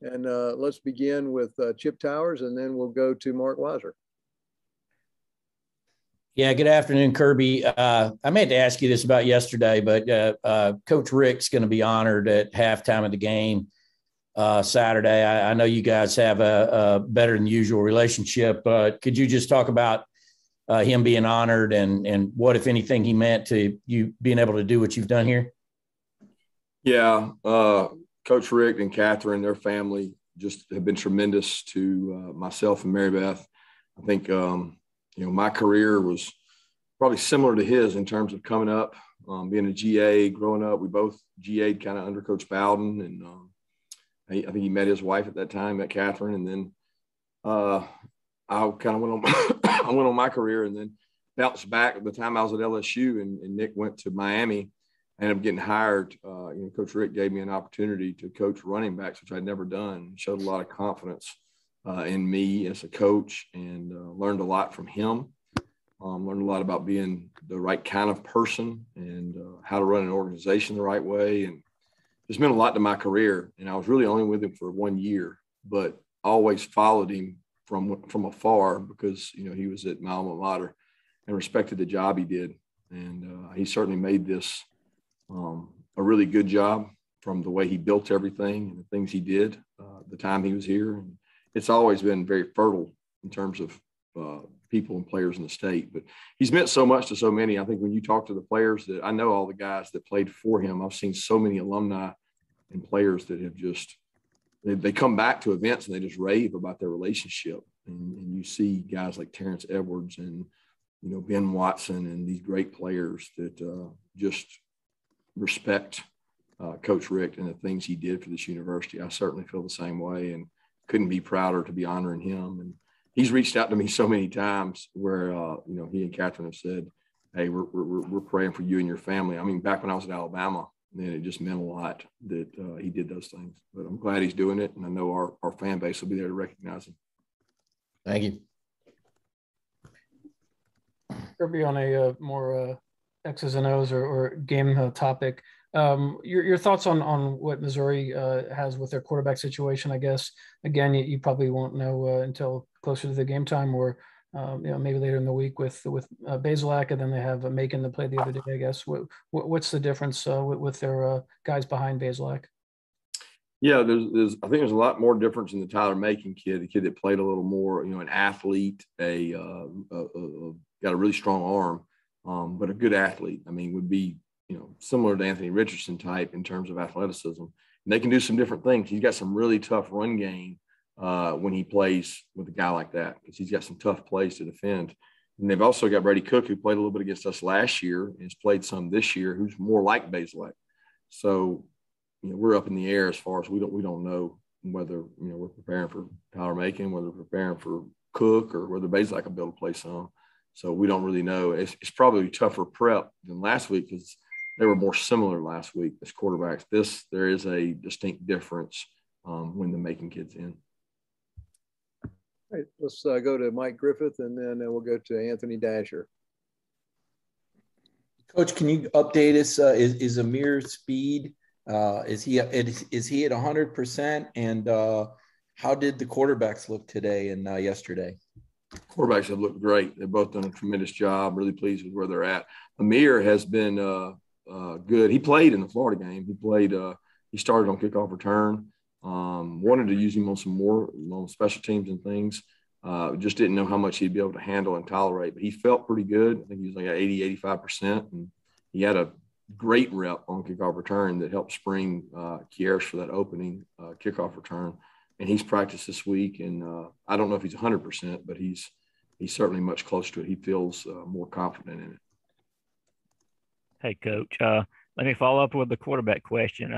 And let's begin with Chip Towers, and then we'll go to Mark Weiser. Yeah, good afternoon, Kirby. I meant to ask you this about yesterday, but Coach Rick's going to be honored at halftime of the game Saturday. I know you guys have a better than usual relationship, but could you just talk about him being honored and what, if anything, he meant to you being able to do what you've done here? Yeah, Coach Rick and Catherine, their family just have been tremendous to myself and Mary Beth. I think, my career was probably similar to his in terms of coming up, being a GA, growing up. We both GA'd kind of under Coach Bowden, and I think he met his wife at that time, met Catherine, and then I kind of went on I went on my career and then bounced back. At the time I was at LSU and Nick went to Miami. I ended up getting hired. Coach Rick gave me an opportunity to coach running backs, which I'd never done. Showed a lot of confidence in me as a coach, and learned a lot from him. Learned a lot about being the right kind of person and how to run an organization the right way. And it's meant a lot to my career. And I was really only with him for 1 year, but always followed him from afar because, he was at my alma mater and respected the job he did. And he certainly made this a really good job from the way he built everything and the things he did the time he was here. And it's always been very fertile in terms of people and players in the state. But he's meant so much to so many. I think when you talk to the players that I know all the guys that played for him, I've seen so many alumni and players that have just they come back to events and they just rave about their relationship. And you see guys like Terrence Edwards and, Ben Watson and these great players that just respect Coach Rick and the things he did for this university. I certainly feel the same way and couldn't be prouder to be honoring him. And he's reached out to me so many times where, he and Catherine have said, hey, we're praying for you and your family. I mean, back when I was at Alabama, then it just meant a lot that he did those things. But I'm glad he's doing it, and I know our fan base will be there to recognize him. Thank you. Kirby, on a more X's and O's or game topic, your thoughts on what Missouri has with their quarterback situation, I guess. Again, you probably won't know until closer to the game time, or maybe later in the week with Bazelak, and then they have Macon to play the other day, I guess. What's the difference with their guys behind Bazelak? Yeah, I think there's a lot more difference in the Tyler Macon kid, the kid that played a little more, an athlete, got a really strong arm, but a good athlete. I mean, would be, similar to Anthony Richardson type in terms of athleticism. And they can do some different things. He's got some really tough run game when he plays with a guy like that, because he's got some tough plays to defend. And they've also got Brady Cook, who played a little bit against us last year and has played some this year, who's more like Bazelak. So, we're up in the air as far as we don't know whether, we're preparing for Tyler Macon, whether we're preparing for Cook, or whether Bazelak will be able to play some. So we don't really know. It's probably tougher prep than last week because they were more similar last week as quarterbacks. There is a distinct difference when the Macon kid's in. All right, let's go to Mike Griffith, and then we'll go to Anthony Dasher. Coach, can you update us? Is Amir Speed? Is he at 100%? And how did the quarterbacks look today and yesterday? Quarterbacks have looked great. They've both done a tremendous job. Really pleased with where they're at. Amir has been good. He played in the Florida game. He started on kickoff return. Wanted to use him on some more on special teams and things. Just didn't know how much he'd be able to handle and tolerate. But he felt pretty good. I think he was like at 80, 85%. And he had a great rep on kickoff return that helped spring Kieres for that opening kickoff return. And he's practiced this week, and I don't know if he's 100%, but he's certainly much closer to it. He feels more confident in it. Hey, Coach, let me follow up with the quarterback question.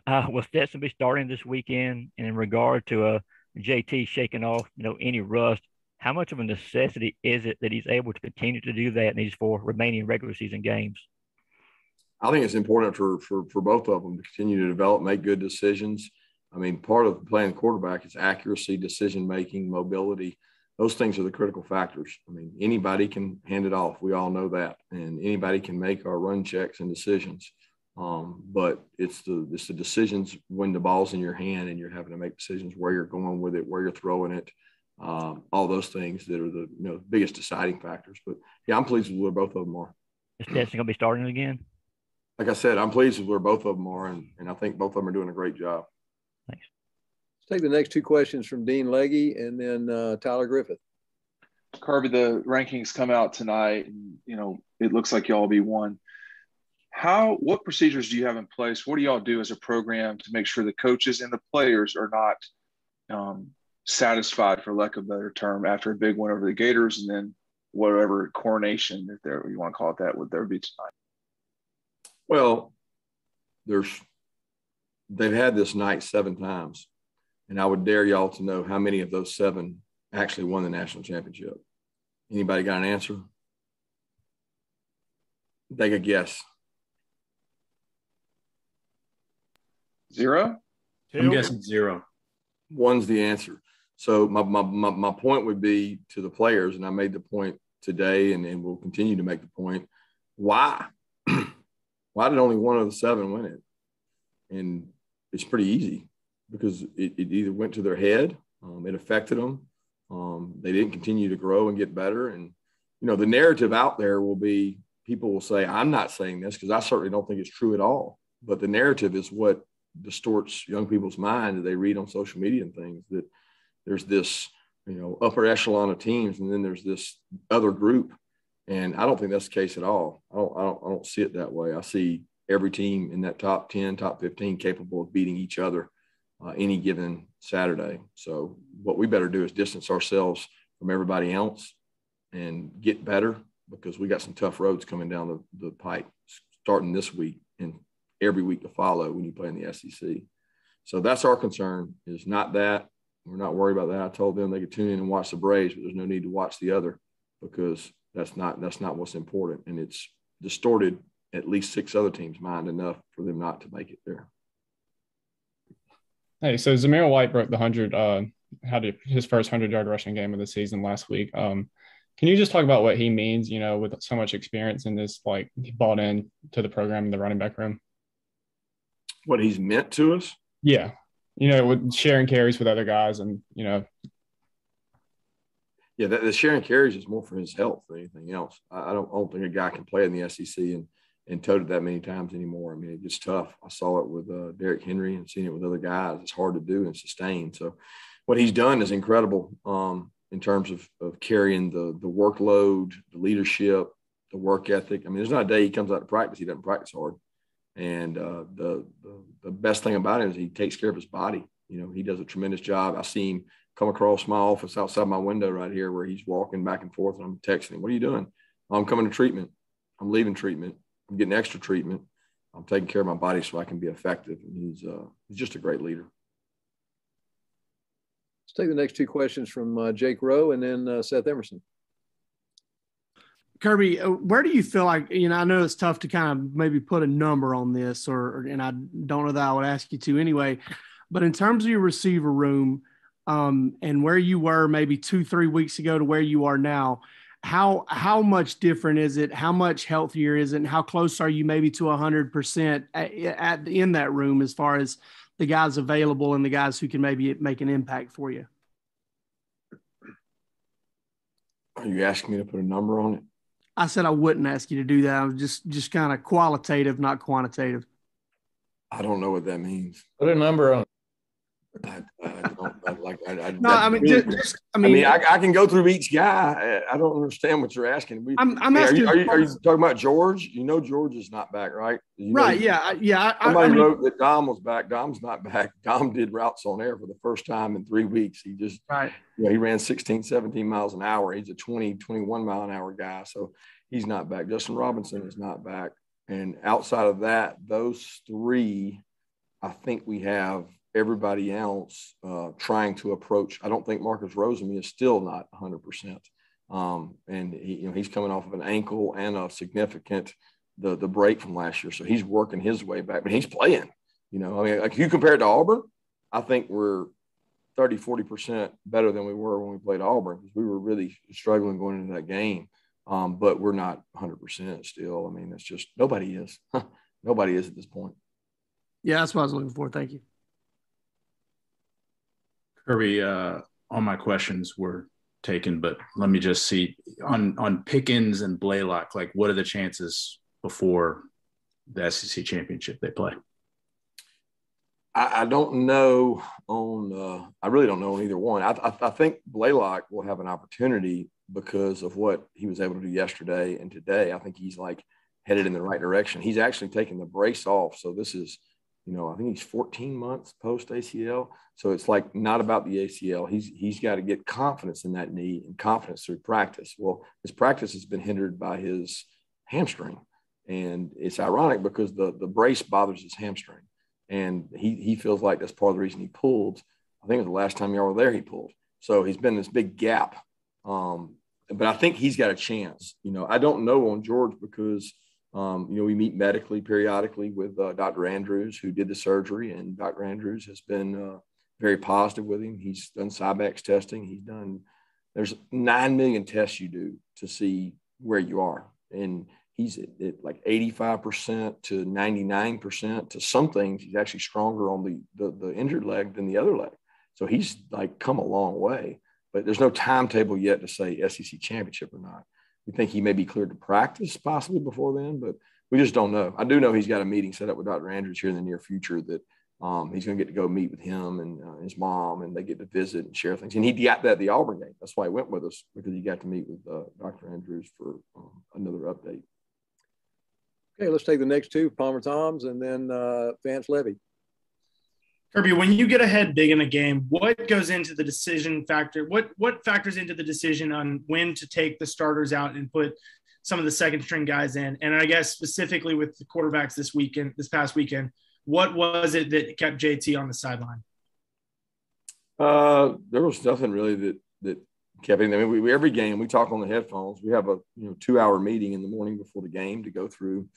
Will Stetson be starting this weekend? And in regard to JT shaking off, any rust, how much of a necessity is it that he's able to continue to do that in these 4 remaining regular season games? I think it's important for both of them to continue to develop, make good decisions. I mean, part of playing quarterback is accuracy, decision-making, mobility. Those things are the critical factors. I mean, anybody can hand it off. We all know that. And anybody can make our run checks and decisions. But it's the decisions when the ball's in your hand and you're having to make decisions where you're going with it, where you're throwing it, all those things that are the biggest deciding factors. But yeah, I'm pleased with where both of them are. Is Stetson going to be starting again? Like I said, I'm pleased with where both of them are, and I think both of them are doing a great job. Thanks. Let's take the next two questions from Dean Legge and then Tyler Griffith. Kirby, the rankings come out tonight, and it looks like y'all will be one. What procedures do you have in place? What do y'all do as a program to make sure the coaches and the players are not satisfied, for lack of a better term, after a big win over the Gators and then whatever coronation, if you want to call it that, would there be tonight? Well, they've had this night 7 times, and I would dare y'all to know how many of those 7 actually won the national championship. Anybody got an answer? Take a guess. 0? I'm guessing 0. 1's the answer. So my point would be to the players, and I made the point today and will continue to make the point, why? Why did only 1 of the 7 win it? And it's pretty easy because it either went to their head, it affected them, they didn't continue to grow and get better. And, the narrative out there will be, people will say, I'm not saying this because I certainly don't think it's true at all. But the narrative is what distorts young people's mind that they read on social media and things, that there's this, upper echelon of teams, and then there's this other group. And I don't think that's the case at all. I don't see it that way. I see every team in that top 10, top 15 capable of beating each other any given Saturday. So what we better do is distance ourselves from everybody else and get better, because we got some tough roads coming down the pipe starting this week and every week to follow when you play in the SEC. So that's our concern, is not that. We're not worried about that. I told them they could tune in and watch the Braves, but there's no need to watch the other, because that's not what's important. And it's distorted at least 6 other teams' mind enough for them not to make it there. Hey, so Zamir White broke the 100, had his first 100-yard rushing game of the season last week. Can you just talk about what he means, with so much experience in this, like, he bought in to the program in the running back room? What he's meant to us? Yeah. With sharing carries with other guys and, Yeah, the sharing carries is more for his health than anything else. I don't think a guy can play in the SEC and tote it that many times anymore. I mean, it gets tough. I saw it with Derrick Henry and seen it with other guys. It's hard to do and sustain. So what he's done is incredible in terms of carrying the workload, the leadership, the work ethic. I mean, there's not a day he comes out to practice, he doesn't practice hard. And the best thing about him is he takes care of his body. He does a tremendous job. I see him come across my office outside my window right here where he's walking back and forth, and I'm texting him, "What are you doing?" "I'm coming to treatment. I'm leaving treatment. I'm getting extra treatment. I'm taking care of my body so I can be effective." And he's just a great leader. Let's take the next 2 questions from Jake Rowe and then Seth Emerson. Kirby, where do you feel like, I know it's tough to kind of maybe put a number on this, and I don't know that I would ask you to anyway, but in terms of your receiver room and where you were maybe 2-3 weeks ago to where you are now, how much different is it? How much healthier is it? And how close are you maybe to 100% in that room as far as the guys available and the guys who can maybe make an impact for you? Are you asking me to put a number on it? I said I wouldn't ask you to do that. I was just kind of qualitative, not quantitative. I don't know what that means. Put a number on it. I don't like. No, I mean, really, I can go through each guy. I don't understand what you're asking. I'm asking. Are you talking about George? George is not back, right? Right. Yeah. Somebody wrote that Dom was back. Dom's not back. Dom did routes on air for the first time in 3 weeks. He just he ran 16, 17 miles an hour. He's a 20, 21 mile an hour guy, so he's not back. Justin Robinson is not back. And outside of that, those 3, I think we have everybody else trying to approach. I don't think Marcus Rosemy is still not 100%. And he's coming off of an ankle and a significant the break from last year. So he's working his way back, but he's playing. Like if you compare it to Auburn, I think we're 30, 40% better than we were when we played Auburn, because we were really struggling going into that game. But we're not 100% still. I mean, that's just, nobody is. Nobody is at this point. Yeah, that's what I was looking for. Thank you. Kirby, all my questions were taken, but let me just see on Pickens and Blaylock, like what are the chances before the SEC championship they play? I don't know on I really don't know on either one. I think Blaylock will have an opportunity because of what he was able to do yesterday and today. I think he's like headed in the right direction. He's actually taken the brace off. So this is, I think he's 14 months post ACL. So it's like not about the ACL. He's got to get confidence in that knee and confidence through practice. Well, his practice has been hindered by his hamstring. And it's ironic because the brace bothers his hamstring. And he feels like that's part of the reason he pulled. I think it was the last time y'all were there, he pulled. So he's been this big gap. But I think he's got a chance. I don't know on George because, we meet medically periodically with Dr. Andrews, who did the surgery. And Dr. Andrews has been very positive with him. He's done Cybex testing. There's 9 million tests you do to see where you are. And he's at like 85% to 99% to some things. He's actually stronger on the injured leg than the other leg. So he's like come a long way, but there's no timetable yet to say SEC championship or not. We think he may be cleared to practice possibly before then, but we just don't know. I do know he's got a meeting set up with Dr. Andrews here in the near future that he's going to get to go meet with him and his mom, and they get to visit and share things. And he got that at the Auburn game. That's why he went with us, because he got to meet with Dr. Andrews for another update. Okay, let's take the next two, Palmer Toms and then Vance Levy. Kirby, when you get ahead big in a game, what goes into the decision factor? What factors into the decision on when to take the starters out and put some of the second string guys in? And I guess specifically with the quarterbacks this past weekend, what was it that kept JT on the sideline? There was nothing really that kept him. I mean, we every game we talk on the headphones. We have a 2-hour meeting in the morning before the game to go through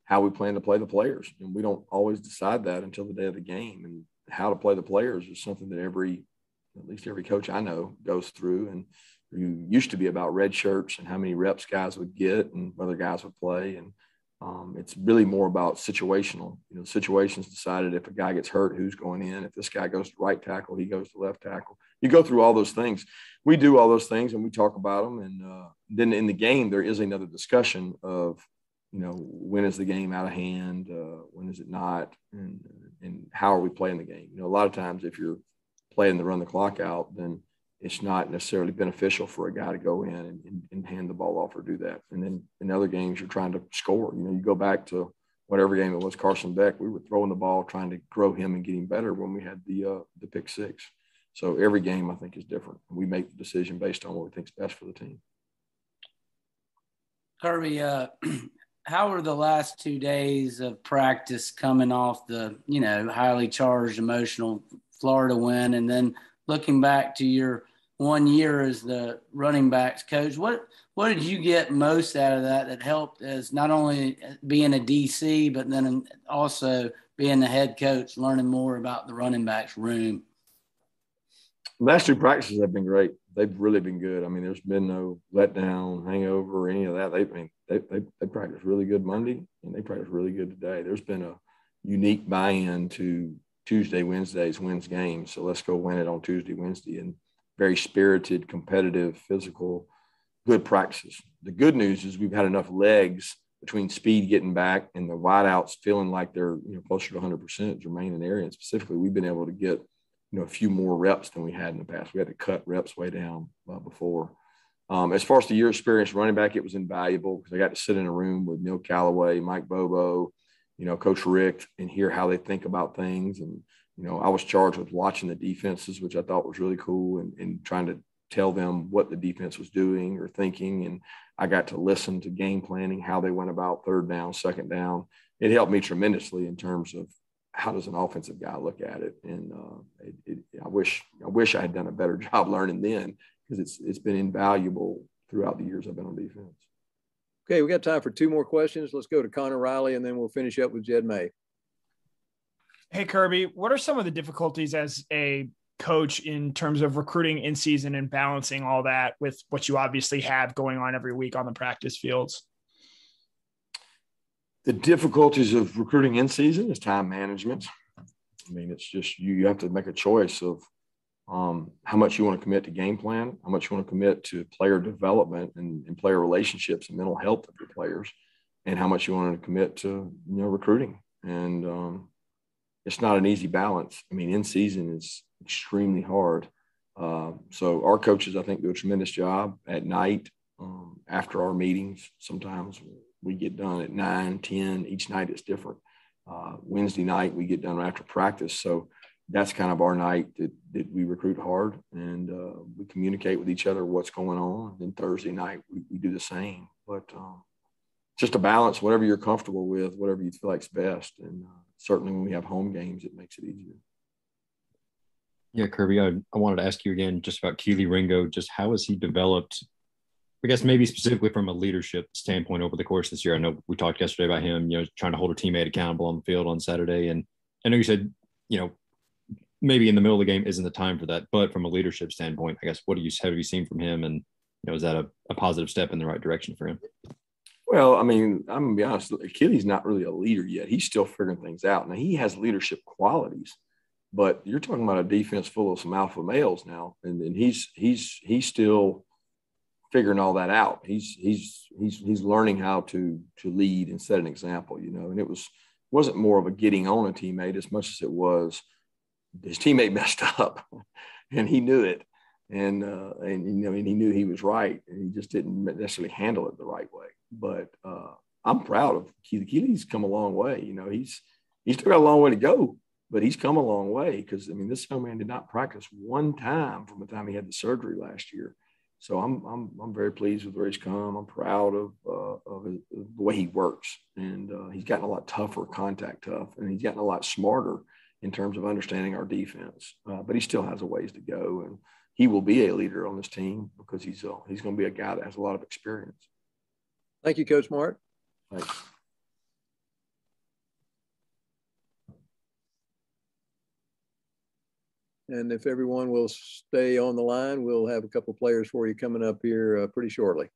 how we plan to play the players, and we don't always decide that until the day of the game. And how to play the players is something that at least every coach I know goes through. And you used to be about red shirts and how many reps guys would get and whether guys would play. And it's really more about situational. Situations decided if a guy gets hurt, who's going in. If this guy goes to right tackle, he goes to left tackle. You go through all those things. We do all those things and we talk about them. And then in the game, there is another discussion of, when is the game out of hand? When is it not? And how are we playing the game? A lot of times if you're playing to run the clock out, then it's not necessarily beneficial for a guy to go in and hand the ball off or do that. And then in other games, you're trying to score. You go back to whatever game it was, Carson Beck, we were throwing the ball, trying to grow him and get him better when we had the pick six. So every game I think is different. We make the decision based on what we think is best for the team. Kirby, how were the last 2 days of practice coming off the, highly charged, emotional Florida win? And then looking back to your 1 year as the running backs coach, what did you get most out of that helped as not only being a DC, but then also being the head coach, learning more about the running backs room? The last 2 practices have been great. They've really been good. I mean, there's been no letdown, hangover, any of that. They practiced really good Monday, and they practiced really good today. There's been a unique buy-in to Tuesday, Wednesdays wins games. So let's go win it on Tuesday, Wednesday, and very spirited, competitive, physical, good practices. The good news is we've had enough legs between speed getting back and the wideouts feeling like they're closer to 100%. Jermaine and Arian specifically, we've been able to get a few more reps than we had in the past. We had to cut reps way down before. As far as the year experience running back, it was invaluable because I got to sit in a room with Neil Callaway, Mike Bobo, Coach Rick, and hear how they think about things. And, I was charged with watching the defenses, which I thought was really cool, and trying to tell them what the defense was doing or thinking. And I got to listen to game planning, how they went about third down, second down. It helped me tremendously in terms of how does an offensive guy look at it. And I wish I had done a better job learning then, because it's been invaluable throughout the years I've been on defense. Okay, we got time for 2 more questions. Let's go to Connor Riley, and then we'll finish up with Jed May. Hey, Kirby, what are some of the difficulties as a coach in terms of recruiting in season and balancing all that with what you obviously have going on every week on the practice fields? The difficulties of recruiting in season is time management. I mean, it's just you have to make a choice of how much you want to commit to game plan, how much you want to commit to player development and player relationships and mental health of your players, and how much you want to commit to recruiting. And it's not an easy balance. I mean, in season is extremely hard. So our coaches, I think, do a tremendous job at night after our meetings. Sometimes we get done at 9, 10. Each night it's different. Wednesday night we get done after practice. So that's kind of our night that we recruit hard and we communicate with each other what's going on. And then Thursday night we do the same. But just a balance, whatever you're comfortable with, whatever you feel like's best. And certainly when we have home games, it makes it easier. Yeah, Kirby, I wanted to ask you again just about Keely Ringo. Just how has he developed, I guess maybe specifically from a leadership standpoint over the course of this year? I know we talked yesterday about him, trying to hold a teammate accountable on the field on Saturday. And I know you said, maybe in the middle of the game isn't the time for that. But from a leadership standpoint, I guess, have you seen from him? And, is that a positive step in the right direction for him? Well, I mean, I'm going to be honest, Keely's not really a leader yet. He's still figuring things out. Now, he has leadership qualities. But you're talking about a defense full of some alpha males now, and he's still figuring all that out. He's learning how to lead and set an example, And it wasn't more of a getting on a teammate as much as it was his teammate messed up, and he knew it, and he knew he was right, and he just didn't necessarily handle it the right way. But I'm proud of Keely. Keely's come a long way. He's still got a long way to go. But he's come a long way because, this young man did not practice one time from the time he had the surgery last year. So I'm very pleased with where he's come. I'm proud of the way he works. And he's gotten a lot tougher, contact tough, and he's gotten a lot smarter in terms of understanding our defense. But he still has a ways to go. And he will be a leader on this team because he's going to be a guy that has a lot of experience. Thank you, Coach Mark. Thanks. And if everyone will stay on the line, we'll have a couple players for you coming up here pretty shortly.